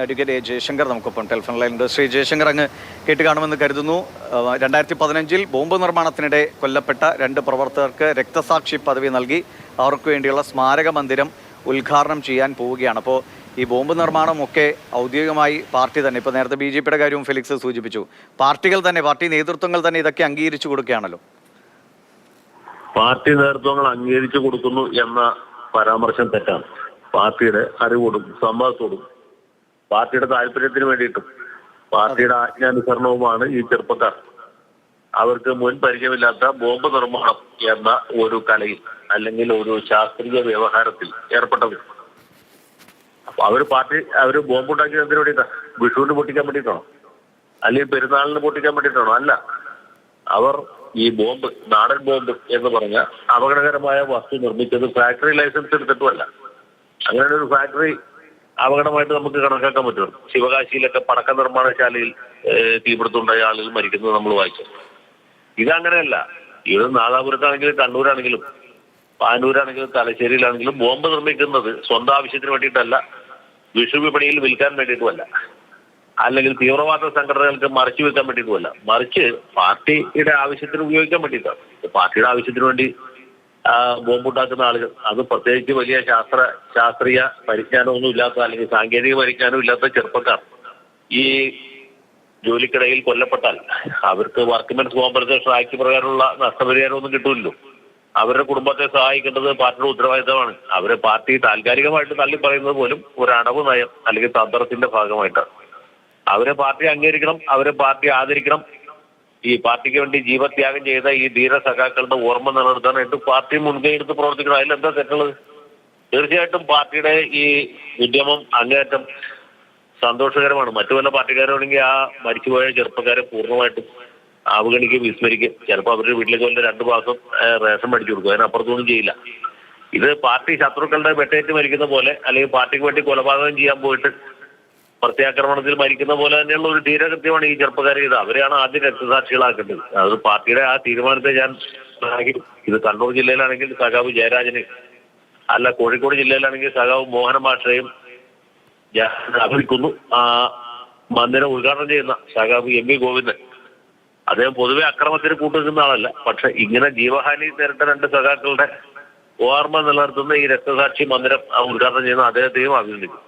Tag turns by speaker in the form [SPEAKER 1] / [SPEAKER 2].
[SPEAKER 1] Advocate Jaishankar നമുക്കൊപ്പം telephone ലൈനുണ്ട്. Shri Jaishankar, അങ്ങ് കേട്ട് കാണുമെന്ന് കരുതുന്നു. 2015 ബോംബ് നിർമ്മാണത്തിനിടെ കൊല്ലപ്പെട്ട 2 പ്രവർത്തകർക്ക് രക്തസാക്ഷി പദവി നൽകി അവർക്ക് വേണ്ടിയുള്ള സ്മാരക മന്ദിരം ഉദ്ഘാടനം ചെയ്യാൻ പോവുകയാണ്. അപ്പോൾ ഈ ബോംബ് നിർമ്മാണമൊക്കെ ഔദ്യോഗികമായി പാർട്ടി തന്നെ, ഇപ്പോൾ നേരത്തെ BJP കാര്യവും ഫെലിക്സ് സൂചിപ്പിച്ചു, പാർട്ടി നേതൃത്വങ്ങൾ തന്നെ ഇതൊക്കെ അംഗീകരിച്ചു കൊടുക്കുകയാണല്ലോ.
[SPEAKER 2] പാർട്ടി നേതൃത്വങ്ങൾ അംഗീകരിച്ചു കൊടുക്കുന്നു എന്ന പരാമർശം തെറ്റാണ്. പാർട്ടിയുടെ അറിവോടും സമ്മതത്തോടും പാർട്ടിയുടെ താല്പര്യത്തിന് വേണ്ടിയിട്ടും പാർട്ടിയുടെ ആജ്ഞാനുസരണവുമാണ് ഈ ചെറുപ്പക്കാർ അവർക്ക് മുൻ പരിചയമില്ലാത്ത ബോംബ് നിർമ്മാണം എന്ന ഒരു കലയിൽ അല്ലെങ്കിൽ ഒരു ശാസ്ത്രീയ വ്യവഹാരത്തിൽ ഏർപ്പെട്ടത്. അപ്പൊ അവര് ബോംബ് ഉണ്ടാക്കിയത് എന്തിനു വേണ്ടിയിട്ടാണ്? വിഷുവിന് പൊട്ടിക്കാൻ വേണ്ടിയിട്ടാണോ? അല്ലെങ്കിൽ പെരുന്നാളിന് പൊട്ടിക്കാൻ വേണ്ടിയിട്ടാണോ? അല്ല. അവർ ഈ ബോംബ്, നാടൻ ബോംബ് എന്ന് പറഞ്ഞ അപകടകരമായ വസ്തു നിർമ്മിച്ചത് ഫാക്ടറി ലൈസൻസ് എടുത്തിട്ടുമല്ല. അങ്ങനെ ഒരു ഫാക്ടറി അപകടമായിട്ട് നമുക്ക് കണക്കാക്കാൻ പറ്റുമോ? ശിവകാശിയിലൊക്കെ പടക്ക നിർമ്മാണശാലയിൽ തീപിടുത്തമുണ്ടായ ആളുകൾ മരിക്കുന്നത് നമ്മൾ വായിച്ചു. ഇതങ്ങനെയല്ല. ഇത് നാദാപുരത്താണെങ്കിലും കണ്ണൂരാണെങ്കിലും പാനൂരാണെങ്കിലും തലശ്ശേരിയിലാണെങ്കിലും ബോംബ് നിർമ്മിക്കുന്നത് സ്വന്തം ആവശ്യത്തിന് വേണ്ടിയിട്ടല്ല, വിഷു വിപണിയിൽ വിൽക്കാൻ വേണ്ടിയിട്ടുമല്ല, അല്ലെങ്കിൽ തീവ്രവാദ സംഘടനകൾക്ക് മറച്ചു വെക്കാൻ വേണ്ടിയിട്ടുമല്ല, മറിച്ച് പാർട്ടിയുടെ ആവശ്യത്തിന് ഉപയോഗിക്കാൻ വേണ്ടിയിട്ടാണ്. പാർട്ടിയുടെ ആവശ്യത്തിന് വേണ്ടി ബോംബുണ്ടാക്കുന്ന ആളുകൾ, അത് പ്രത്യേകിച്ച് വലിയ ശാസ്ത്രീയ പരിജ്ഞാനമൊന്നും ഇല്ലാത്ത അല്ലെങ്കിൽ സാങ്കേതിക പരിജ്ഞാനം ഇല്ലാത്ത ചെറുപ്പക്കാർ ഈ ജോലിക്കിടയിൽ കൊല്ലപ്പെട്ടാൽ അവർക്ക് വർക്ക്മെൻസ് കോമ്പൻസേഷൻ ആക്ട് പ്രകാരമുള്ള നഷ്ടപരിഹാരമൊന്നും കിട്ടുമല്ലോ. അവരുടെ കുടുംബത്തെ സഹായിക്കേണ്ടത് പാർട്ടിയുടെ ഉത്തരവാദിത്തമാണ്. അവരെ പാർട്ടി താൽക്കാലികമായിട്ട് തള്ളി പറയുന്നത് പോലും ഒരു അടവ് നയം അല്ലെങ്കിൽ തന്ത്രത്തിന്റെ ഭാഗമായിട്ടാണ്. അവരെ പാർട്ടി അംഗീകരിക്കണം, അവരെ പാർട്ടി ആദരിക്കണം. ഈ പാർട്ടിക്ക് വേണ്ടി ജീവത്യാഗം ചെയ്ത ഈ ധീര സഖാക്കളുടെ ഓർമ്മ നിലനിർത്താനായിട്ട് പാർട്ടി മുൻകൈ എടുത്ത് പ്രവർത്തിക്കണം. അതിലെന്താ തെറ്റുള്ളത്? തീർച്ചയായിട്ടും പാർട്ടിയുടെ ഈ ഉദ്യമം അങ്ങേയറ്റം സന്തോഷകരമാണ്. മറ്റു വല്ല പാർട്ടിക്കാരാണെങ്കിൽ ആ മരിച്ചുപോയ ചെറുപ്പക്കാരെ പൂർണ്ണമായിട്ടും അവഗണിക്കും, വിസ്മരിക്കും. ചിലപ്പോൾ അവരുടെ വീട്ടിലേക്ക് വല്ല 2 മാസം റേഷൻ മേടിച്ചു കൊടുക്കും. അതിനപ്പുറത്തൊന്നും ചെയ്യില്ല. ഇത് പാർട്ടി ശത്രുക്കളുടെ വെട്ടേറ്റ് മരിക്കുന്ന പോലെ, അല്ലെങ്കിൽ പാർട്ടിക്ക് വേണ്ടി കൊലപാതകം ചെയ്യാൻ പോയിട്ട് പ്രത്യാക്രമണത്തിൽ മരിക്കുന്ന പോലെ തന്നെയുള്ള ഒരു ധീരകൃത്യമാണ് ഈ ചെറുപ്പക്കാർ ചെയ്തത്. അവരെയാണ് ആദ്യം രക്തസാക്ഷികളാക്കേണ്ടത്. അത് പാർട്ടിയുടെ ആ തീരുമാനത്തെ ഞാൻ ഇത് കണ്ണൂർ ജില്ലയിലാണെങ്കിൽ സഖാവ് ജയരാജന്, അല്ല കോഴിക്കോട് ജില്ലയിലാണെങ്കിൽ സഖാവ് മോഹന മാഷയും ഞാൻ അഭിനയിക്കുന്നു. മന്ദിരം ഉദ്ഘാടനം ചെയ്യുന്ന സഖാവ് MV ഗോവിന്ദൻ, അദ്ദേഹം പൊതുവെ അക്രമത്തിന് കൂട്ടുനിൽക്കുന്ന ആളല്ല. പക്ഷെ ഇങ്ങനെ ജീവഹാനി നേരിട്ട 2 സഖാക്കളുടെ ഓർമ്മ നിലനിർത്തുന്ന ഈ രക്തസാക്ഷി മന്ദിരം ഉദ്ഘാടനം ചെയ്യുന്ന അദ്ദേഹത്തെയും അഭിനന്ദിക്കും.